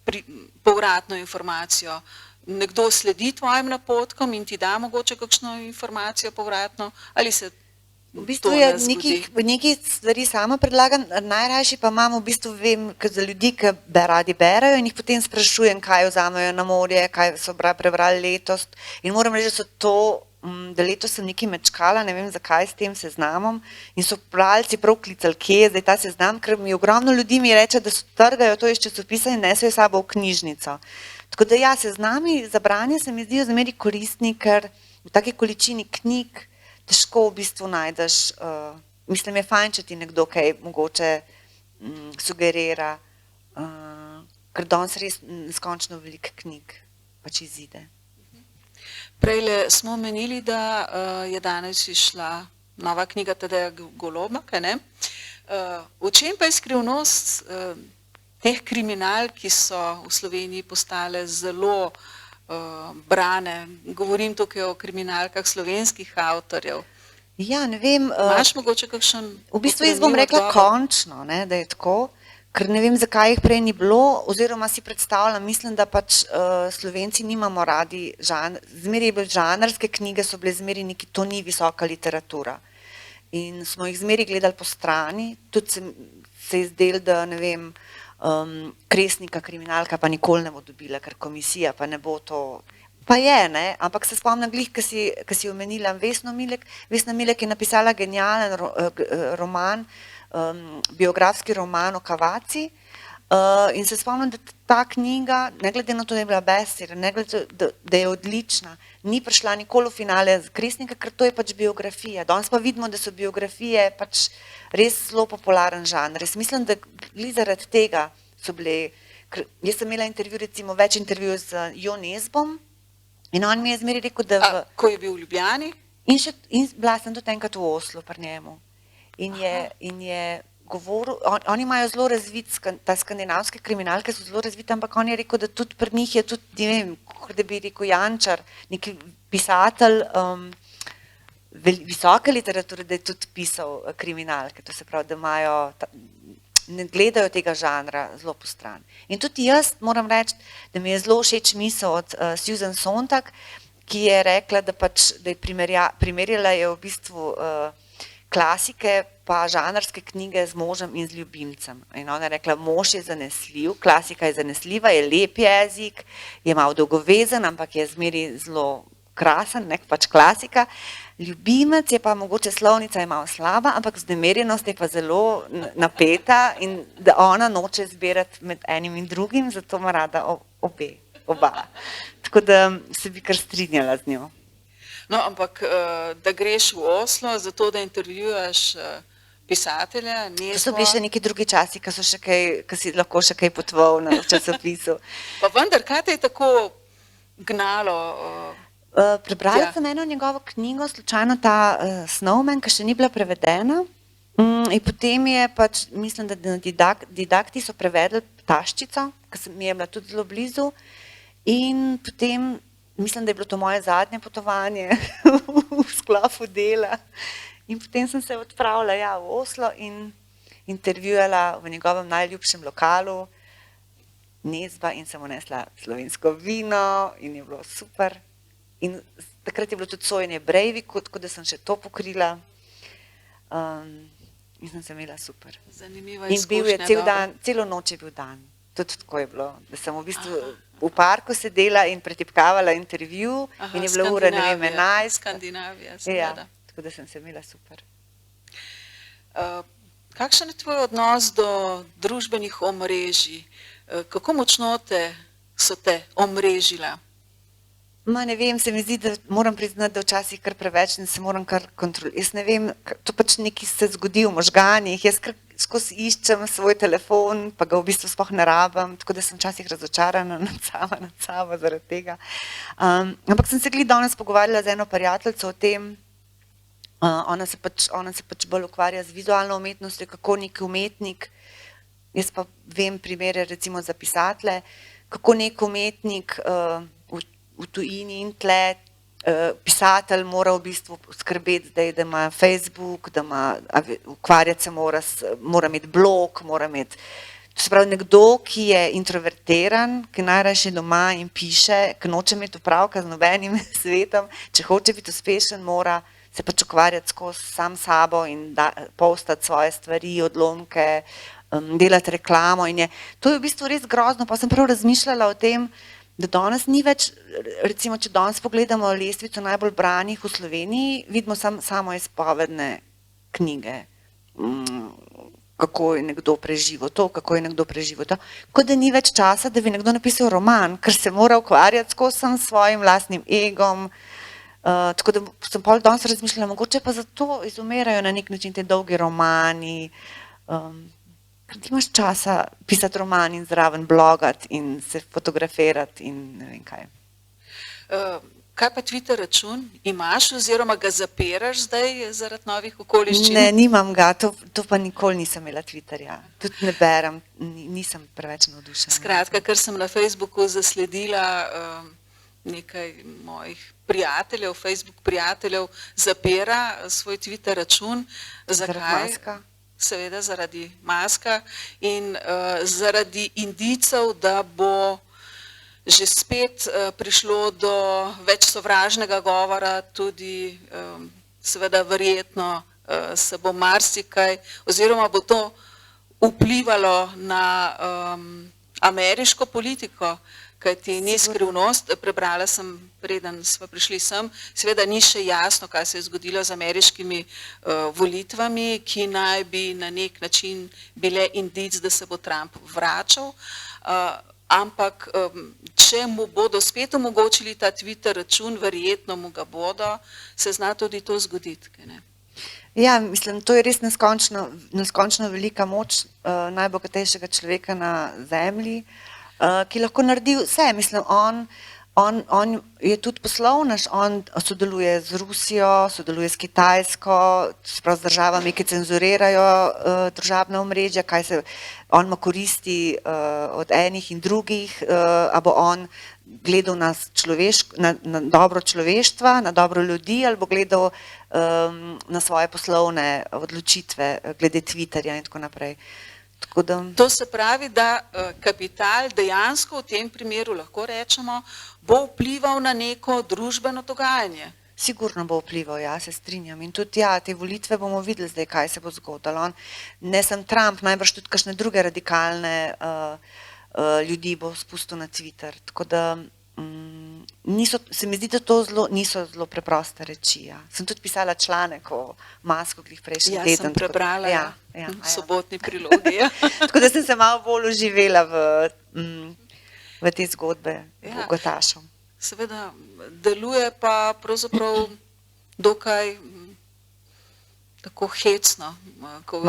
povratno informacijo. Nekdo sledi tvojim napotkom in ti da mogoče kakšno informacijo povratno, ali se v bistvu je nekaj stvari sama predlagam, najrajši pa imam v bistvu, vem, za ljudi, ki radi berajo in jih potem sprašujem, kaj vzamejo na morje, kaj so prebrali letos in moram reči, da so to, da letos sem nekaj mečkala, ne vem zakaj s tem seznamom in so bralci prav klicali, kje je zdaj ta seznam, ker mi ogromno ljudi mi reče, da so trgajo to iz časopisa in nesejo sabo v knjižnico. Tako da ja, seznami za branje se mi zdijo zmeri koristni, ker v taki količini knjig težko v bistvu najdeš, mislim je fajn, če ti nekdo kaj mogoče sugerira, ker danes res neskončno veliko knjig pač izide. Prejle smo omenili, da je danes išla nova knjiga Tadeja Golobaka, ne? V čem pa je skrivnost teh kriminalk, ki so v Sloveniji postale zelo brane. Govorim tukaj o kriminalkah slovenskih avtorjev. Ja, ne vem. Imaš mogoče kakšen V bistvu jaz bom oprijemljiv rekla odgovor? končno, ne, da je tako, ker ne vem, zakaj jih prej ni bilo, oziroma si predstavljam, mislim, da pač Slovenci nimamo radi zmeraj je bil žanrske knjige, so bile zmeraj neki, to ni visoka literatura. In smo jih zmeraj gledali po strani, tudi se je zdelo, da ne vem, Kresnika, kriminalka pa nikoli ne bo dobila, ker komisija pa ne bo to. Pa je, ne, ampak se spomnim glih, ki si omenila Vesno Milek. Vesna Milek je napisala genialen roman, biografski roman o Cavazzi, in se spomnim, da ta knjiga, ne glede na to, da je bila bestseller, ne glede, da je odlična, ni prišla nikoli v finale z Kresnika, ker to je pač biografija. Danes pa vidimo, da so biografije pač res zelo popularen žanr. Jaz mislim, da glih zaradi tega so bile, jaz sem imela intervju, recimo več intervjujev z Jo Nesbom, in on mi je zmeraj rekel, da Ko je bil v Ljubljani? in bila sem tudi enkrat v Oslu pri njemu. In je govoril, oni imajo zelo razvit, ta skandinavske kriminalke so zelo razvite, ampak on je rekel, da tudi pri njih je tudi, ne vem, da bi rekel Jančar, neki pisatelj visoke literature, da je tudi pisal kriminalke, to se pravi, da imajo, ne gledajo tega žanra zelo postran. In tudi jaz moram reči, da mi je zelo všeč misel od Susan Sontag, ki je rekla, da pač, da je primerjala je v bistvu klasike pa žanrske knjige z možem in z ljubimcem. In ona je rekla, mož je zanesljiv, klasika je zanesljiva, je lep jezik, je malo dolgovezen, ampak je zmeraj zelo krasen, nek pač klasika. Ljubimec je pa mogoče slovnica je malo slaba, ampak vznemirjenost je pa zelo napeta in da ona noče zbirati med enim in drugim, zato ima rada oba. Tako da se bi kar strinjala z njo. No, ampak da greš v Oslo, zato da intervjuješ pisatelja, To so bili še neki drugi časi, ki si lahko še kaj potoval na časopisu. Pa vendar, kaj te je tako gnalo? Prebrala sem eno njegovo knjigo, slučajno ta Snowman, ki še ni bila prevedena. In potem je pač, mislim, da na Didakti so prevedli Taščico, ki mi je bila tudi zelo blizu. In potem, mislim, da je bilo to moje zadnje potovanje v sklopu dela. In potem sem se odpravila v Oslo in intervjujala v njegovem najljubšem lokalu Nesba in sem unesla slovensko vino in je bilo super. In takrat je bilo tudi sojenje Breiviku, tako da sem še to pokrila in sem se imela super. Zanimiva In bil je izkušnja. celo noč je bil dan. Tudi tako je bilo, da sem v bistvu v parku sedela in pretipkavala intervju in je bila ura, ne vem, 11. Skandinavija, Ja, seveda. tako da sem se imela super. Kakšen je tvoj odnos do družbenih omrežij? Kako močno so te omrežila? Ne vem, se mi zdi, da moram priznati, da včasih kar preveč in se moram kar kontrolirati. Jaz ne vem, to pač nekaj se zgodi v možganih, jaz kar skozi iščem svoj telefon, pa ga v bistvu sploh ne rabim, tako da sem včasih razočarana nad sabo zaradi tega. Ampak sem se glih danes pogovarjala z eno prijateljico o tem, ona se pač bolj ukvarja z vizualno umetnostjo, kako neki umetnik, jaz pa vem primere recimo za pisatelje, kako nek umetnik v tujini in tle, pisatelj mora v bistvu skrbeti zdaj, da ima Facebook, da ukvarjati se mora imeti blog, to se pravi nekdo, ki je introvertiran, ki najrajši doma in piše, ki noče imeti opravka z nobenim svetom, če hoče biti uspešen, mora se pač ukvarjati skozi sam sabo in postati svoje stvari, odlomke, delati reklamo in to je v bistvu res grozno, pa sem prav razmišljala o tem, da danes ni več, recimo, če danes pogledamo lestvico najbolj branih v Sloveniji, vidimo samo izpovedne knjige, kako je nekdo preživel to, kako je nekdo preživel to. Kot da ni več časa, da bi nekdo napisal roman, ker se mora ukvarjati skozi svojim lastnim egom. Tako da sem pol danes razmišljala, mogoče pa zato izumirajo na nek način te dolgi romani, ker ti imaš časa pisati roman in zraven blogati in se fotografirati in ne vem kaj. Kaj pa Twitter račun? Imaš oziroma ga zapiraš zdaj zaradi novih okoliščin? Ne, nimam ga, to pa nikoli nisem imela Twitterja. Tudi ne berem, nisem preveč navdušena. Skratka, ker sem na Facebooku zasledila nekaj mojih prijateljev, Facebook prijateljev zapira svoj Twitter račun. Zaradi Zakaj? Muska? Seveda zaradi Muska in zaradi indicev, da bo že spet prišlo do več sovražnega govora, tudi seveda verjetno se bo marsikaj, oziroma bo to vplivalo na ameriško politiko, kajti ni skrivnost, prebrala sem, preden smo prišli sem, seveda ni še jasno, kaj se je zgodilo z ameriškimi volitvami, ki naj bi na nek način bile indic, da se bo Trump vračal, ampak če mu bodo spet omogočili ta Twitter račun, verjetno mu ga bodo, se zna tudi to zgoditi. Ne? Ja, mislim, to je res neskončno velika moč najbogatejšega človeka na zemlji, ki lahko naredi vse. Mislim, on je tudi poslovnež, on sodeluje z Rusijo, sodeluje s Kitajsko, sprav z državami, ki cenzurirajo družabna omrežja, on ima koristi od enih in drugih, a bo on gledal na dobro človeštva, na dobro ljudi, ali bo gledal na svoje poslovne odločitve glede Twitterja in tako naprej. To se pravi, da kapital dejansko v tem primeru, lahko rečemo, bo vplival na neko družbeno dogajanje. Sigurno bo vplival, ja, se strinjam. In tudi ja, te volitve bomo videli zdaj, kaj se bo zgodilo. Ne sem Trump, najbrž tudi kakšne druge radikalne ljudi bo spustil na Twitter. Tako da se mi zdi, da to niso zelo preproste reči. Ja. Sem tudi pisala članek o Musku, ki jih prejšnji teden. Ja, sem prebrala v sobotni prilogi. Ja. Tako da sem se malo bolj uživela v te zgodbe bogatašov. Seveda deluje pa pravzaprav dokaj tako hecno, ko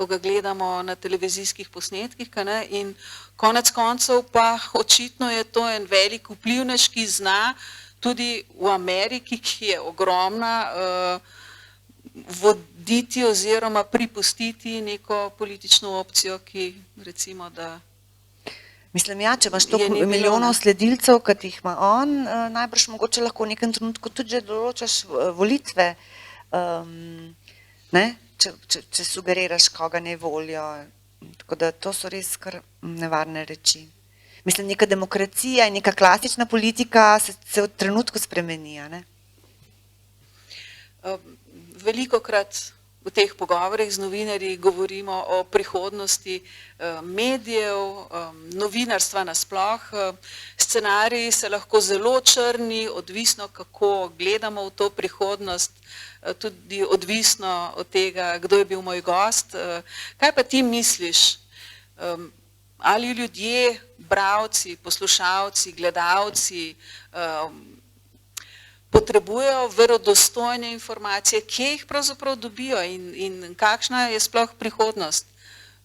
ga gledamo na televizijskih posnetkih, in konec koncev pa očitno je to en velik vplivnež, ki zna tudi v Ameriki, ki je ogromna, voditi oziroma pripustiti neko politično opcijo, ki recimo, da mislim, ja, če imaš toliko milijonov sledilcev, kot jih ima on, najbrž mogoče lahko v nekem trenutku tudi že določaš volitve, če sugeriraš, koga ne volijo. Tako da to so res kar nevarne reči. Mislim, neka demokracija in neka klasična politika se v trenutku spremeni. Velikokrat v teh pogovorih z novinarji govorimo o prihodnosti medijev, novinarstva nasploh. Scenariji se lahko zelo črni, odvisno kako gledamo v to prihodnost, tudi odvisno od tega, kdo je bil moj gost. Kaj pa ti misliš? Ali ljudje, bralci, poslušalci, gledalci potrebujejo verodostojne informacije, kje jih pravzaprav dobijo in kakšna je sploh prihodnost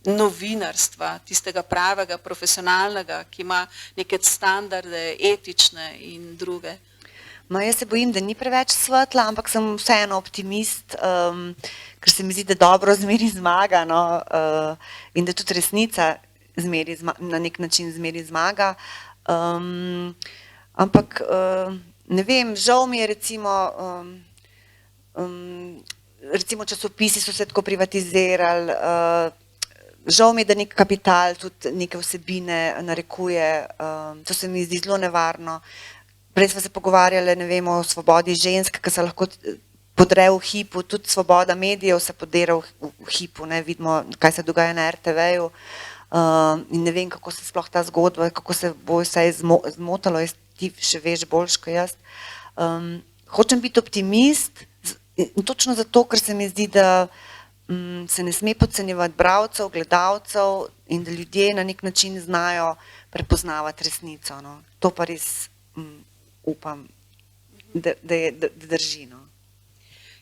novinarstva, tistega pravega, profesionalnega, ki ima neke standarde, etične in druge? Jaz se bojim, da ni preveč svetla, ampak sem vseeno optimist, ker se mi zdi, da dobro zmeri zmaga in da tudi resnica na nek način zmeri zmaga. Ampak ne vem, žal mi je recimo časopisi so se tako privatizirali, žal mi je, da nek kapital tudi neke vsebine narekuje, to se mi zdi zelo nevarno. Prej smo se pogovarjali, ne vem, o svobodi žensk, ki se lahko podre v hipu, tudi svoboda medijev se podira v hipu, vidimo, kaj se dogaja na RTV-ju in ne vem, kako se sploh ta zgodba, kako se bo vse zmotalo, ti še veš boljš kot jaz. Hočem biti optimist in točno zato, ker se mi zdi, da se ne sme podcenjevati bralcev, gledalcev in da ljudje na nek način znajo prepoznavati resnico. To pa res upam, da drži.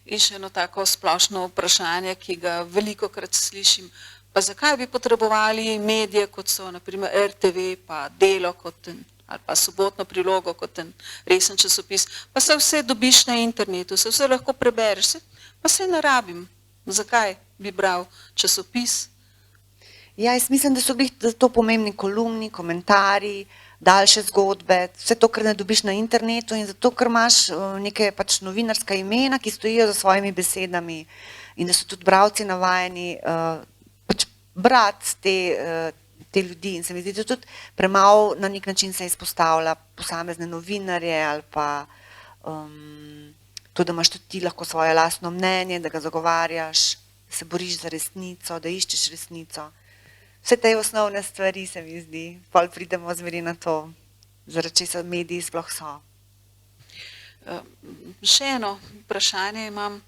In še eno tako splošno vprašanje, ki ga velikokrat slišim, pa zakaj bi potrebovali medije, kot so naprimer RTV, pa Delo, ali pa Sobotno prilogo, kot en resen časopis, pa se vse dobiš na internetu, se vse lahko prebereš, pa se ne rabim. Zakaj bi bral časopis? Ja, jaz mislim, da so bili to pomembni kolumni, komentarji, daljše zgodbe, vse to, kar ne dobiš na internetu in zato, ker imaš neke pač novinarska imena, ki stojijo za svojimi besedami in da so tudi bralci navajeni pač brati te ljudi in se mi zdi, da tudi premalo na nek način se izpostavlja posamezne novinarje ali pa to, da imaš tudi ti lahko svoje lastno mnenje, da ga zagovarjaš, da se boriš za resnico, da iščeš resnico. Vse te osnovne stvari se mi zdi, pol pridemo zmeri na to, zaradi česa mediji sploh so. Še eno vprašanje imam.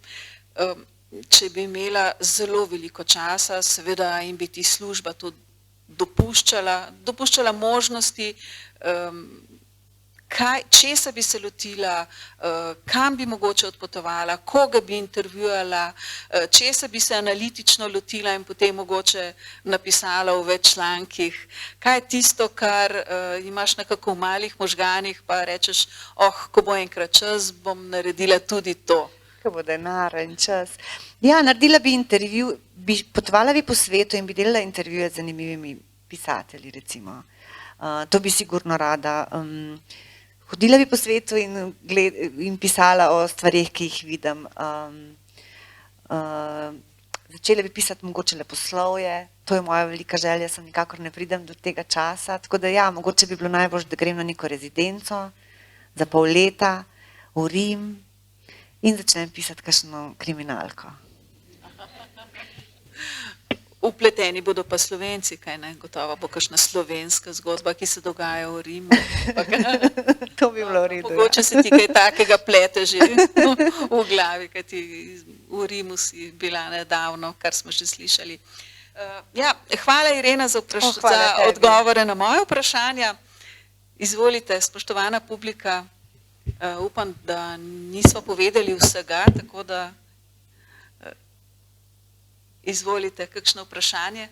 Če bi imela zelo veliko časa, seveda in bi ti služba to dopuščala možnosti, česa bi se lotila, kam bi mogoče odpotovala, koga bi intervjuala, česa bi se analitično lotila in potem mogoče napisala v več člankih. Kaj je tisto, kar imaš nekako v malih možganih, pa rečeš, ko bo enkrat čas, bom naredila tudi to. Ko bo denar in čas. Ja, naredila bi intervju, potovala bi po svetu in bi delala intervjuje z zanimivimi pisatelji, recimo. To bi sigurno rada. Hodila bi po svetu in pisala o stvarih, ki jih vidim. Začela bi pisati mogoče leposlovje, to je moja velika želja, sem nikakor ne pridem do tega časa. Tako da ja, mogoče bi bilo najbolj, da grem na neko rezidenco za pol leta v Rim in začnem pisati kakšno kriminalko. Vpleteni bodo pa Slovenci, kaj ne? Gotovo bo kakšna slovenska zgodba, ki se dogaja v Rimu. To bi bilo v redu. Mogoče se ti kaj takega plete že v glavi, kaj ti v Rimu si bila nedavno, kar smo že slišali. Ja, hvala Irena za odgovore na moje vprašanja. Izvolite, spoštovana publika, upam, da nismo povedali vsega, tako da izvolite, kakšno vprašanje?